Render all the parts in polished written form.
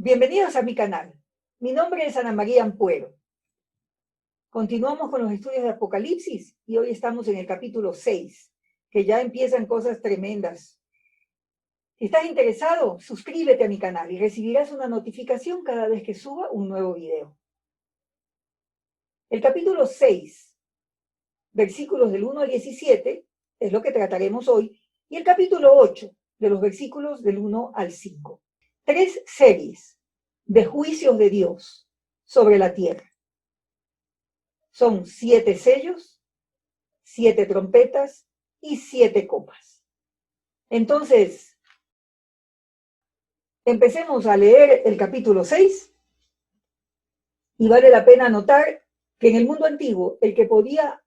Bienvenidos a mi canal. Mi nombre es Ana María Ampuero. Continuamos con los estudios de Apocalipsis y hoy estamos en el capítulo 6, que ya empiezan cosas tremendas. Si estás interesado, suscríbete a mi canal y recibirás una notificación cada vez que suba un nuevo video. El capítulo 6, versículos del 1 al 17, es lo que trataremos hoy, y el capítulo 8, de los versículos del 1 al 5. 3 series de juicios de Dios sobre la tierra. Son 7 sellos, 7 trompetas y 7 copas. Entonces, empecemos a leer el capítulo 6 y vale la pena notar que en el mundo antiguo el que podía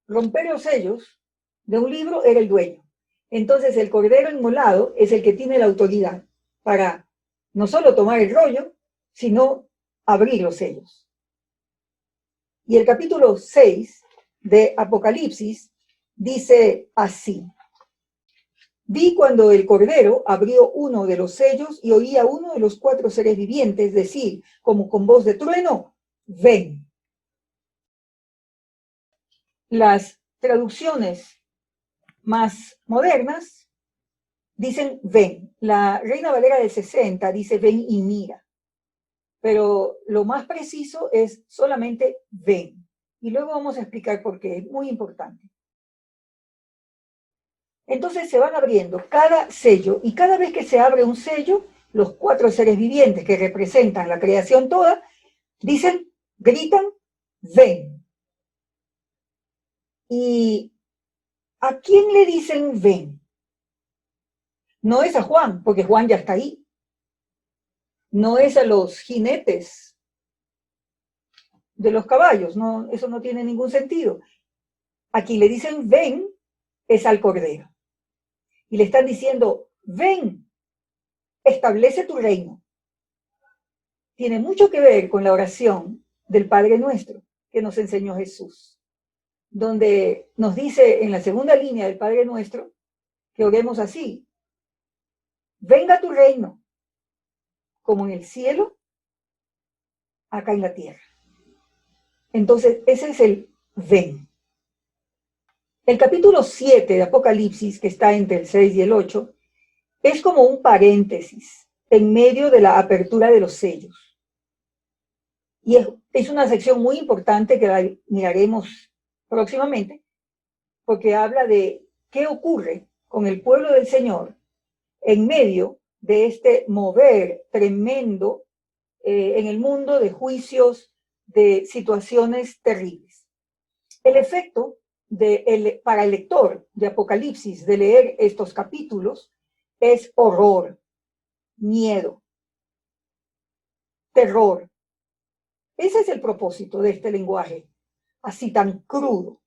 romper los sellos de un libro era el dueño. Entonces el cordero inmolado es el que tiene la autoridad para no solo tomar el rollo, sino abrir los sellos. Y el capítulo 6 de Apocalipsis dice así: vi cuando el Cordero abrió uno de los sellos y oí a uno de los 4 seres vivientes decir, como con voz de trueno, ven. Las traducciones más modernas dicen ven. La Reina Valera de 60 dice ven y mira. Pero lo más preciso es solamente ven. Y luego vamos a explicar por qué, es muy importante. Entonces se van abriendo cada sello y cada vez que se abre un sello, los 4 seres vivientes que representan la creación toda, dicen, gritan, ven. ¿Y a quién le dicen ven? No es a Juan, porque Juan ya está ahí. No es a los jinetes de los caballos, no, eso no tiene ningún sentido. A quien le dicen ven es al Cordero. Y le están diciendo, ven, establece tu reino. Tiene mucho que ver con la oración del Padre Nuestro que nos enseñó Jesús, donde nos dice en la segunda línea del Padre Nuestro que oremos así: venga tu reino, como en el cielo, acá en la tierra. Entonces, ese es el ven. El capítulo 7 de Apocalipsis, que está entre el 6 y el 8, es como un paréntesis en medio de la apertura de los sellos. Y es una sección muy importante que la miraremos próximamente, porque habla de qué ocurre con el pueblo del Señor en medio de este mover tremendo en el mundo de juicios, de situaciones terribles. El efecto para el lector de Apocalipsis de leer estos capítulos es horror, miedo, terror. Ese es el propósito de este lenguaje, así tan crudo.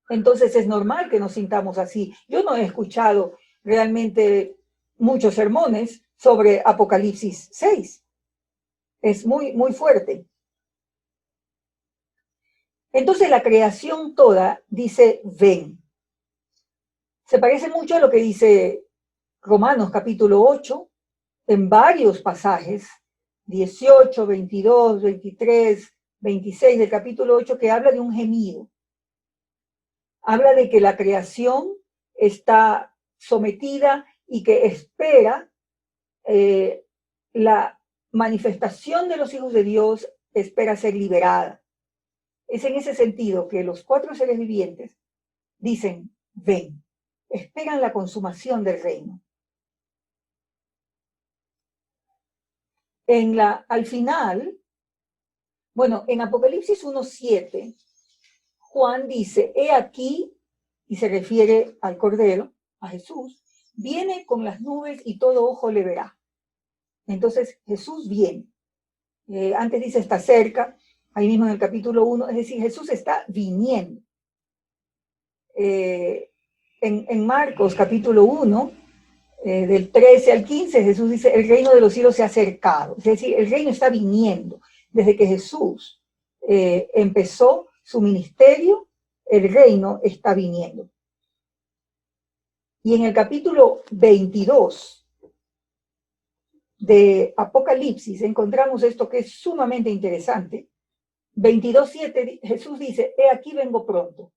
Entonces es normal que nos sintamos así. Yo no he escuchado realmente muchos sermones sobre Apocalipsis 6. Es muy, muy fuerte. Entonces la creación toda dice ven. Se parece mucho a lo que dice Romanos capítulo 8, en varios pasajes, 18, 22, 23, 26 del capítulo 8, que habla de un gemido. Habla de que la creación está sometida y que espera la manifestación de los hijos de Dios, espera ser liberada. Es en ese sentido que los 4 seres vivientes dicen, ven, esperan la consumación del reino. Al final, bueno, en Apocalipsis 1:7, Juan dice, he aquí, y se refiere al Cordero, a Jesús, viene con las nubes y todo ojo le verá. Entonces Jesús viene. Antes dice está cerca, ahí mismo en el capítulo 1, es decir, Jesús está viniendo. En Marcos capítulo 1, del 13 al 15, Jesús dice, el reino de los cielos se ha acercado. Es decir, el reino está viniendo. Desde que Jesús empezó su ministerio, el reino está viniendo. Y en el capítulo 22 de Apocalipsis encontramos esto que es sumamente interesante. 22:7, Jesús dice, he aquí vengo pronto.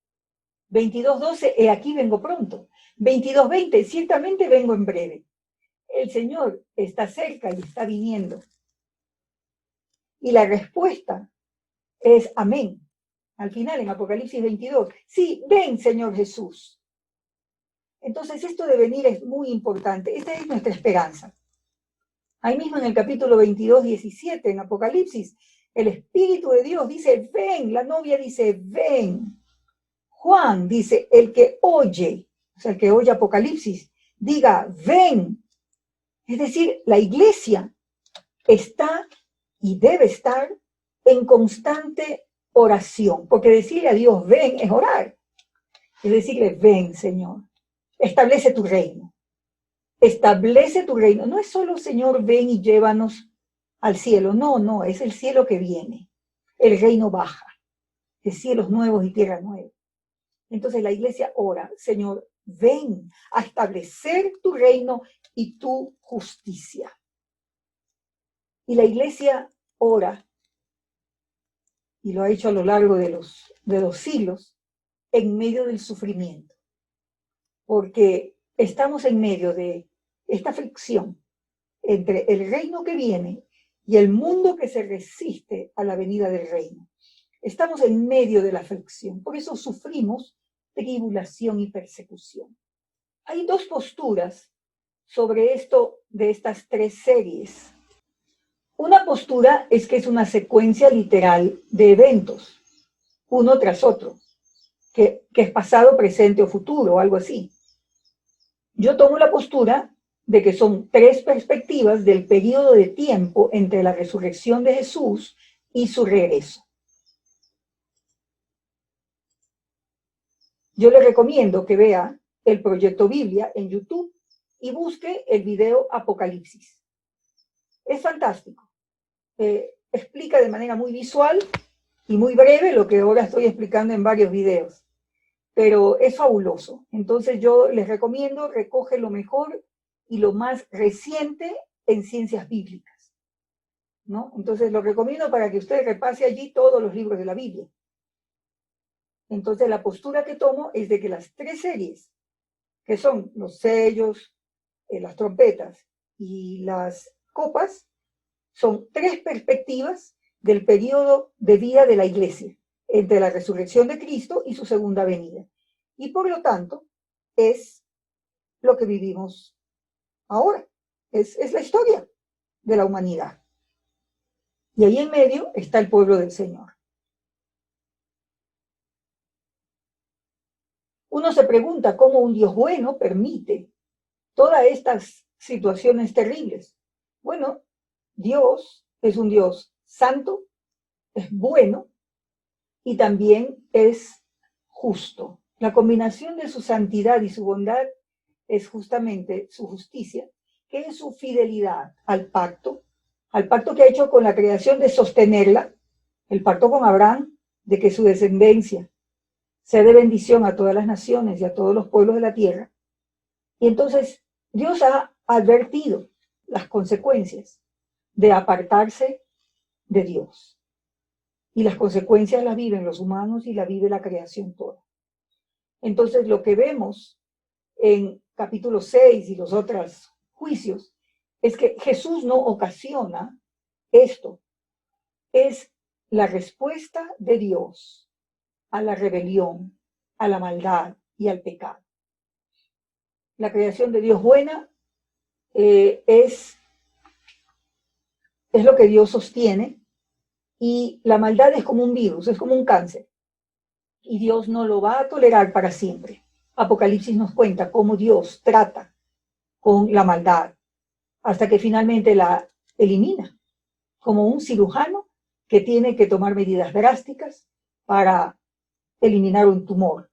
22:12, he aquí vengo pronto. 22:20, ciertamente vengo en breve. El Señor está cerca y está viniendo. Y la respuesta es amén. Al final, en Apocalipsis 22, sí, ven, Señor Jesús. Entonces, esto de venir es muy importante. Esta es nuestra esperanza. Ahí mismo en el capítulo 22:17, en Apocalipsis, el Espíritu de Dios dice, ven. La novia dice, ven. Juan dice, el que oye, o sea, el que oye Apocalipsis, diga, ven. Es decir, la iglesia está y debe estar en constante oración, porque decirle a Dios, ven, es orar. Es decirle, ven, Señor, establece tu reino. Establece tu reino. No es solo, Señor, ven y llévanos al cielo. No, no, es el cielo que viene. El reino baja, de cielos nuevos y tierra nueva. Entonces la iglesia ora, Señor, ven a establecer tu reino y tu justicia. Y la iglesia ora, y lo ha hecho a lo largo de los siglos, en medio del sufrimiento. Porque estamos en medio de esta fricción entre el reino que viene y el mundo que se resiste a la venida del reino. Estamos en medio de la fricción, por eso sufrimos tribulación y persecución. Hay dos posturas sobre esto de estas tres series. Una postura es que es una secuencia literal de eventos, uno tras otro, que es pasado, presente o futuro, o algo así. Yo tomo la postura de que son tres perspectivas del periodo de tiempo entre la resurrección de Jesús y su regreso. Yo le recomiendo que vea el proyecto Biblia en YouTube y busque el video Apocalipsis. Es fantástico. Explica de manera muy visual y muy breve lo que ahora estoy explicando en varios videos. Pero es fabuloso. Entonces yo les recomiendo, recoge lo mejor y lo más reciente en ciencias bíblicas, ¿no? Entonces lo recomiendo para que usted repase allí todos los libros de la Biblia. Entonces la postura que tomo es de que las tres series, que son los sellos, las trompetas y las copas, son tres perspectivas del periodo de vida de la iglesia, entre la resurrección de Cristo y su segunda venida. Y por lo tanto, es lo que vivimos ahora. Es la historia de la humanidad. Y ahí en medio está el pueblo del Señor. Uno se pregunta cómo un Dios bueno permite todas estas situaciones terribles. Bueno, Dios es un Dios santo, es bueno y también es justo. La combinación de su santidad y su bondad es justamente su justicia, que es su fidelidad al pacto que ha hecho con la creación de sostenerla, el pacto con Abraham, de que su descendencia sea de bendición a todas las naciones y a todos los pueblos de la tierra. Y entonces Dios ha advertido las consecuencias de apartarse de Dios. Y las consecuencias las viven los humanos y las vive la creación toda. Entonces lo que vemos en capítulo 6 y los otros juicios es que Jesús no ocasiona esto. Es la respuesta de Dios a la rebelión, a la maldad y al pecado. La creación de Dios buena es lo que Dios sostiene, y la maldad es como un virus, es como un cáncer, y Dios no lo va a tolerar para siempre. Apocalipsis nos cuenta cómo Dios trata con la maldad hasta que finalmente la elimina, como un cirujano que tiene que tomar medidas drásticas para eliminar un tumor.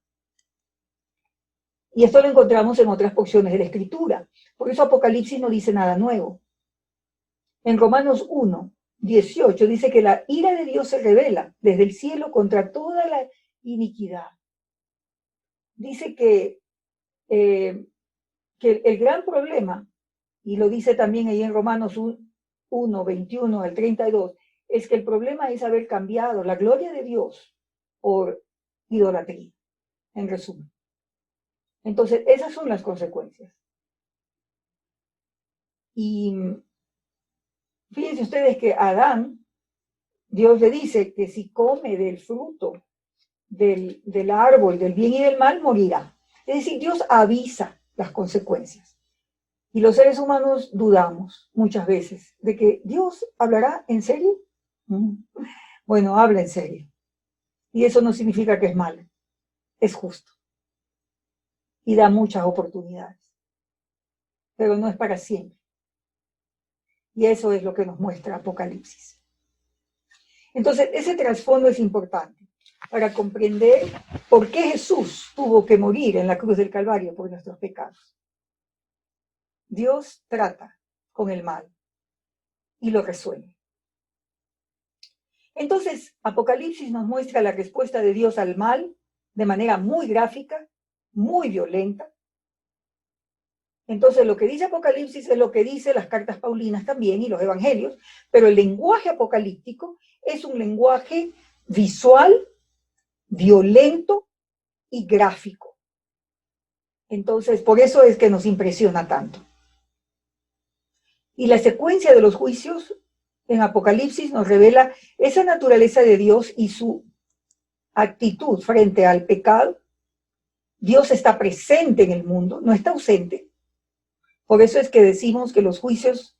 Y esto lo encontramos en otras porciones de la Escritura. Por eso Apocalipsis no dice nada nuevo. En Romanos 1:18 dice que la ira de Dios se revela desde el cielo contra toda la iniquidad. Dice que el gran problema, y lo dice también ahí en Romanos 1, 21 al 32, es que el problema es haber cambiado la gloria de Dios por idolatría, en resumen. Entonces, esas son las consecuencias. Y fíjense ustedes que a Adán, Dios le dice que si come del fruto del árbol del bien y del mal, morirá. Es decir, Dios avisa las consecuencias. Y los seres humanos dudamos muchas veces de que Dios hablará en serio. Bueno, habla en serio. Y eso no significa que es malo, es justo. Y da muchas oportunidades. Pero no es para siempre. Y eso es lo que nos muestra Apocalipsis. Entonces, ese trasfondo es importante para comprender por qué Jesús tuvo que morir en la cruz del Calvario por nuestros pecados. Dios trata con el mal y lo resuelve. Entonces, Apocalipsis nos muestra la respuesta de Dios al mal de manera muy gráfica, muy violenta. Entonces, lo que dice Apocalipsis es lo que dice las cartas paulinas también y los evangelios, pero el lenguaje apocalíptico es un lenguaje visual, violento y gráfico. Entonces, por eso es que nos impresiona tanto. Y la secuencia de los juicios en Apocalipsis nos revela esa naturaleza de Dios y su actitud frente al pecado. Dios está presente en el mundo, no está ausente. Por eso es que decimos que los juicios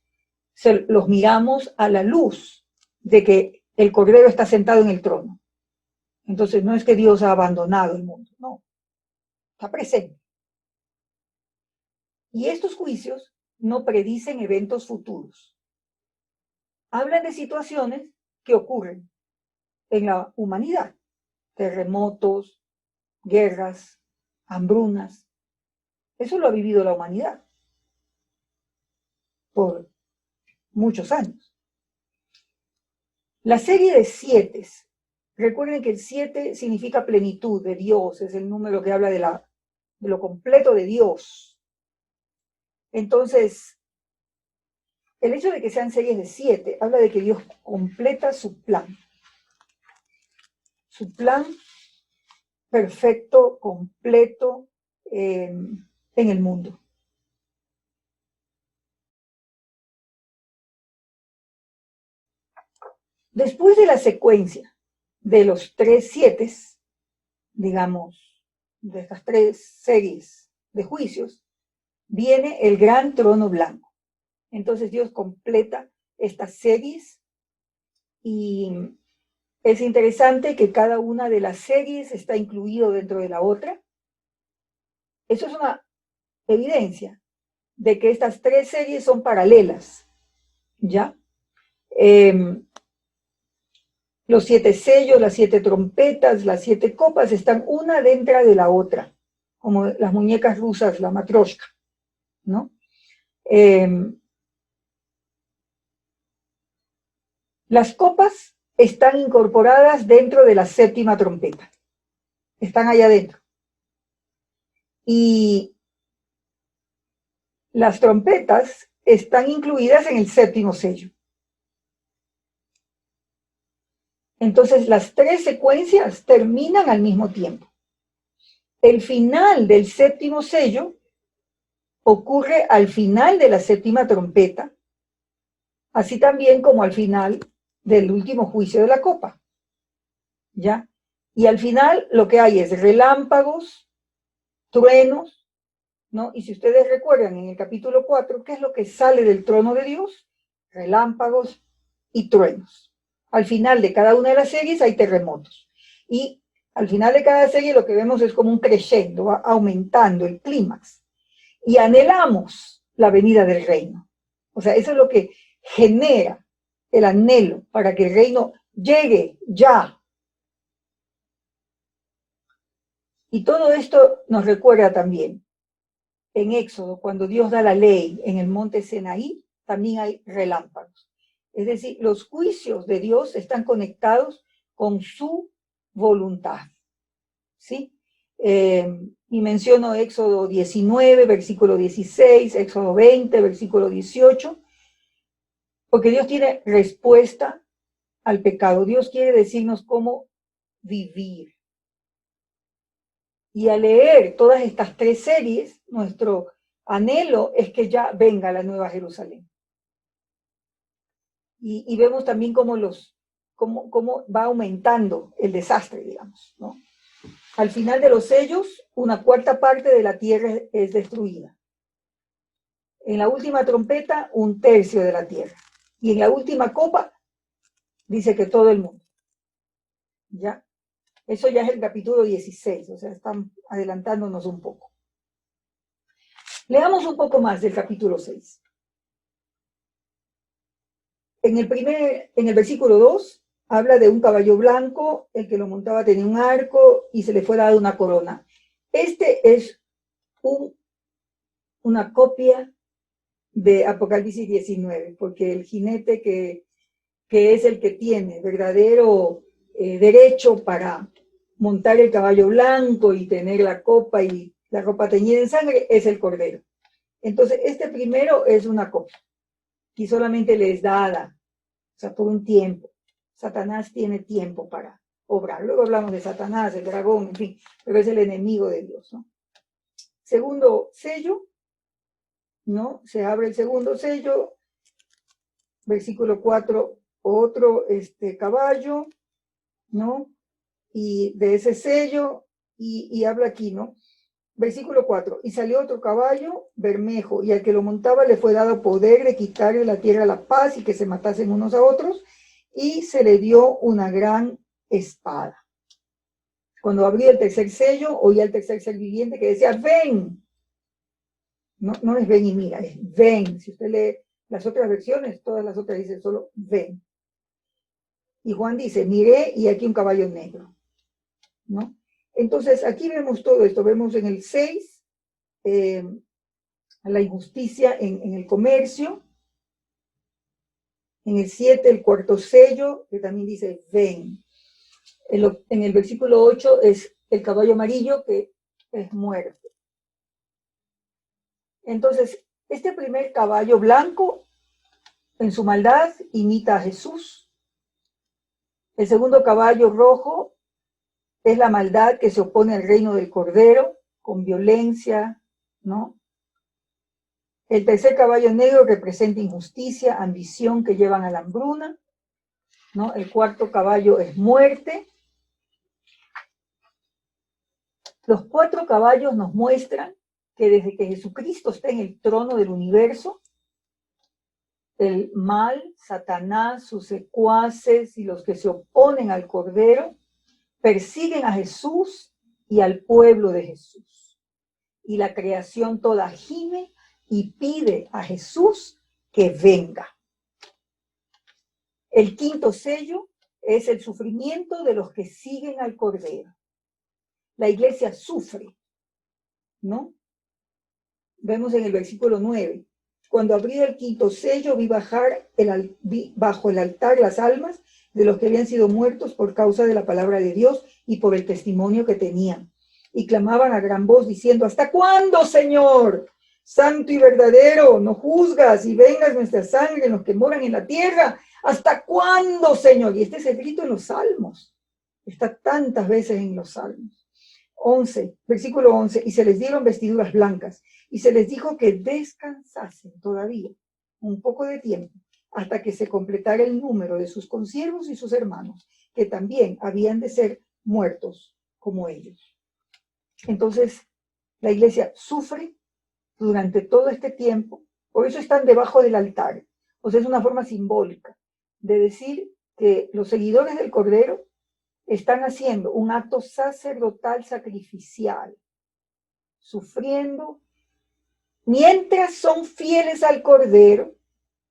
los miramos a la luz de que el Cordero está sentado en el trono. Entonces no es que Dios ha abandonado el mundo, no, está presente. Y estos juicios no predicen eventos futuros. Hablan de situaciones que ocurren en la humanidad, terremotos, guerras, hambrunas. Eso lo ha vivido la humanidad por muchos años. La serie de 7, recuerden que el 7 significa plenitud de Dios, es el número que habla de lo completo de Dios. Entonces, el hecho de que sean series de 7 habla de que Dios completa su plan. Su plan perfecto, completo en el mundo. Después de la secuencia de los 3 7, digamos, de estas 3 series de juicios, viene el gran trono blanco. Entonces Dios completa estas series y es interesante que cada una de las series está incluido dentro de la otra. Eso es una evidencia de que estas 3 series son paralelas, ¿ya? Los 7 sellos, las 7 trompetas, las 7 copas están una dentro de la otra, como las muñecas rusas, la matryoshka, ¿no? Las copas están incorporadas dentro de la 7ª trompeta, están allá adentro. Y las trompetas están incluidas en el 7º sello. Entonces, las 3 secuencias terminan al mismo tiempo. El final del 7º sello ocurre al final de la 7ª trompeta, así también como al final del último juicio de la copa. ¿Ya? Y al final lo que hay es relámpagos, truenos, ¿no? Y si ustedes recuerdan en el capítulo 4, ¿qué es lo que sale del trono de Dios? Relámpagos y truenos. Al final de cada una de las series hay terremotos. Y al final de cada serie lo que vemos es como un crescendo, va aumentando el clímax. Y anhelamos la venida del reino. O sea, eso es lo que genera el anhelo para que el reino llegue ya. Y todo esto nos recuerda también en Éxodo, cuando Dios da la ley en el monte Sinaí, también hay relámpagos. Es decir, los juicios de Dios están conectados con su voluntad. ¿Sí? Y menciono Éxodo 19, versículo 16, Éxodo 20, versículo 18, Porque Dios tiene respuesta al pecado. Dios quiere decirnos cómo vivir. Y al leer todas estas 3 series, nuestro anhelo es que ya venga la Nueva Jerusalén. Y vemos también cómo va aumentando el desastre, digamos, ¿no? Al final de los sellos, 1/4 parte de la tierra es destruida. En la última trompeta, 1/3 de la tierra. Y en la última copa, dice que todo el mundo. ¿Ya? Eso ya es el capítulo 16, o sea, están adelantándonos un poco. Leamos un poco más del capítulo 6. En el versículo 2, habla de un caballo blanco, el que lo montaba tenía un arco y se le fue dada una corona. Este es una copia de Apocalipsis 19, porque el jinete que es el que tiene verdadero derecho para montar el caballo blanco y tener la copa y la ropa teñida en sangre, es el Cordero. Entonces, este primero es una copia, y solamente le es dada, o sea, por un tiempo. Satanás tiene tiempo para obrar. Luego hablamos de Satanás, el dragón, en fin, pero es el enemigo de Dios, ¿no? Segundo sello, ¿no? Se abre el segundo sello, versículo 4, otro caballo, ¿no? Y de ese sello, y habla aquí, ¿no? Versículo 4, y salió otro caballo bermejo, y al que lo montaba le fue dado poder de quitar de la tierra la paz y que se matasen unos a otros, y se le dio una gran espada. Cuando abrí el tercer sello, oía el tercer ser viviente que decía, ven. No es ven y mira, es ven. Si usted lee las otras versiones, todas las otras dicen solo ven. Y Juan dice, miré y aquí un caballo negro, ¿no? Entonces, aquí vemos todo esto. Vemos en el 6 la injusticia en el comercio. En el 7, el cuarto sello, que también dice ven. En el versículo 8 es el caballo amarillo, que es muerte. Entonces, este primer caballo blanco, en su maldad, imita a Jesús. El segundo caballo rojo es la maldad que se opone al reino del Cordero, con violencia, ¿no? El tercer caballo negro representa injusticia, ambición que llevan a la hambruna, ¿no? El cuarto caballo es muerte. Los 4 caballos nos muestran que desde que Jesucristo está en el trono del universo, el mal, Satanás, sus secuaces y los que se oponen al Cordero persiguen a Jesús y al pueblo de Jesús. Y la creación toda gime y pide a Jesús que venga. El quinto sello es el sufrimiento de los que siguen al Cordero. La iglesia sufre, ¿no? Vemos en el versículo 9. Cuando abrí el quinto sello, vi bajo el altar las almas de los que habían sido muertos por causa de la palabra de Dios y por el testimonio que tenían. Y clamaban a gran voz diciendo, ¿hasta cuándo, Señor? Santo y verdadero, no juzgas y vengas nuestra sangre en los que moran en la tierra. ¿Hasta cuándo, Señor? Y este es el grito en los salmos. Está tantas veces en los salmos. 11, versículo 11, y se les dieron vestiduras blancas, y se les dijo que descansasen todavía un poco de tiempo, hasta que se completara el número de sus consiervos y sus hermanos, que también habían de ser muertos como ellos. Entonces, la iglesia sufre durante todo este tiempo, por eso están debajo del altar. O sea, es una forma simbólica de decir que los seguidores del Cordero están haciendo un acto sacerdotal sacrificial, sufriendo. Mientras son fieles al Cordero,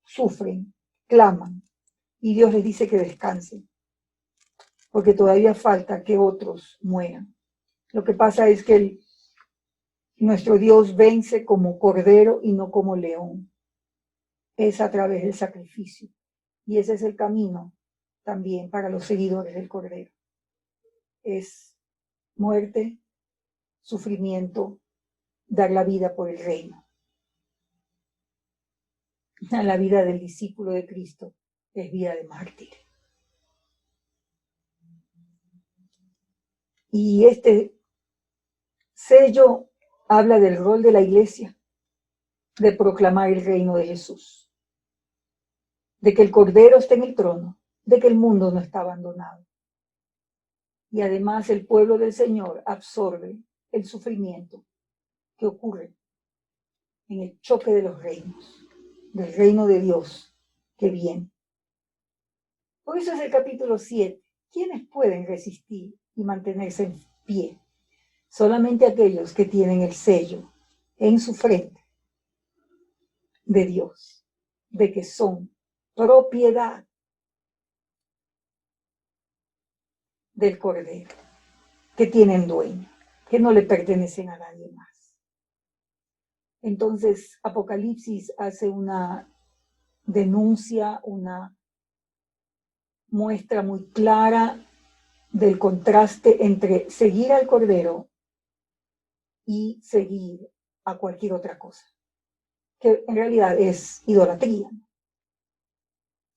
sufren, claman, y Dios les dice que descansen, porque todavía falta que otros mueran. Lo que pasa es que nuestro Dios vence como Cordero y no como león. Es a través del sacrificio. Y ese es el camino también para los seguidores del Cordero. Es muerte, sufrimiento, dar la vida por el reino. La vida del discípulo de Cristo es vida de mártir. Y este sello habla del rol de la iglesia, de proclamar el reino de Jesús, de que el Cordero está en el trono, de que el mundo no está abandonado. Y además el pueblo del Señor absorbe el sufrimiento que ocurre en el choque de los reinos, del reino de Dios que viene. Por eso es el capítulo 7. ¿Quiénes pueden resistir y mantenerse en pie? Solamente aquellos que tienen el sello en su frente de Dios, de que son propiedad del Cordero, que tienen dueño, que no le pertenecen a nadie más. Entonces, Apocalipsis hace una denuncia, una muestra muy clara del contraste entre seguir al Cordero y seguir a cualquier otra cosa, que en realidad es idolatría.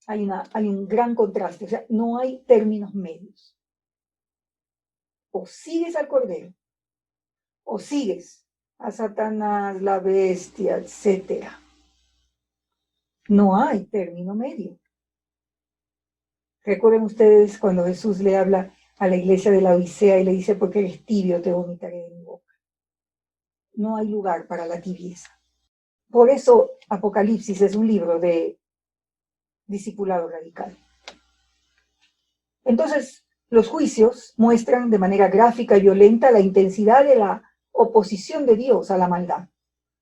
Hay un gran contraste, o sea, no hay términos medios. O sigues al Cordero, o sigues a Satanás, la bestia, etc. No hay término medio. Recuerden ustedes cuando Jesús le habla a la iglesia de la Odisea y le dice, porque eres tibio, te vomitaré de mi boca. No hay lugar para la tibieza. Por eso Apocalipsis es un libro de discipulado radical. Entonces, los juicios muestran de manera gráfica y violenta la intensidad de la oposición de Dios a la maldad.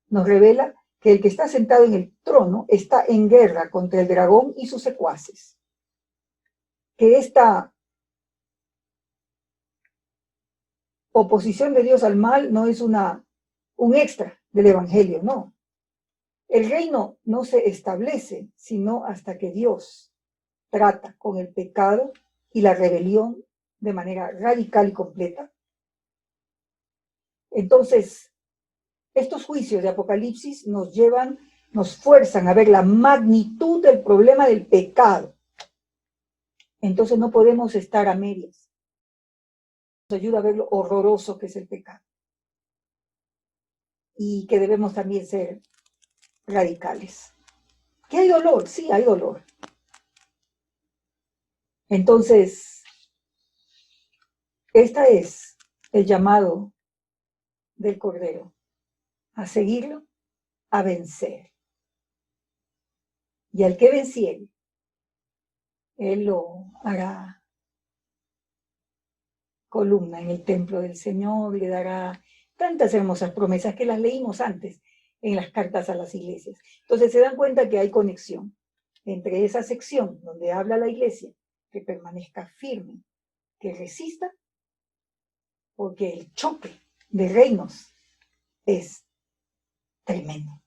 Nos revela que el que está sentado en el trono está en guerra contra el dragón y sus secuaces. Que esta oposición de Dios al mal no es un extra del evangelio, no. El reino no se establece sino hasta que Dios trata con el pecado y la rebelión de manera radical y completa. Entonces, estos juicios de Apocalipsis nos fuerzan a ver la magnitud del problema del pecado. Entonces no podemos estar a medias. Nos ayuda a ver lo horroroso que es el pecado. Y que debemos también ser radicales. ¿Que hay dolor? Sí, hay dolor. Entonces, este es el llamado del Cordero, a seguirlo, a vencer. Y al que venciere, él lo hará columna en el templo del Señor, le dará tantas hermosas promesas que las leímos antes en las cartas a las iglesias. Entonces se dan cuenta que hay conexión entre esa sección donde habla la iglesia, que permanezca firme, que resista, porque el choque de reinos es tremendo.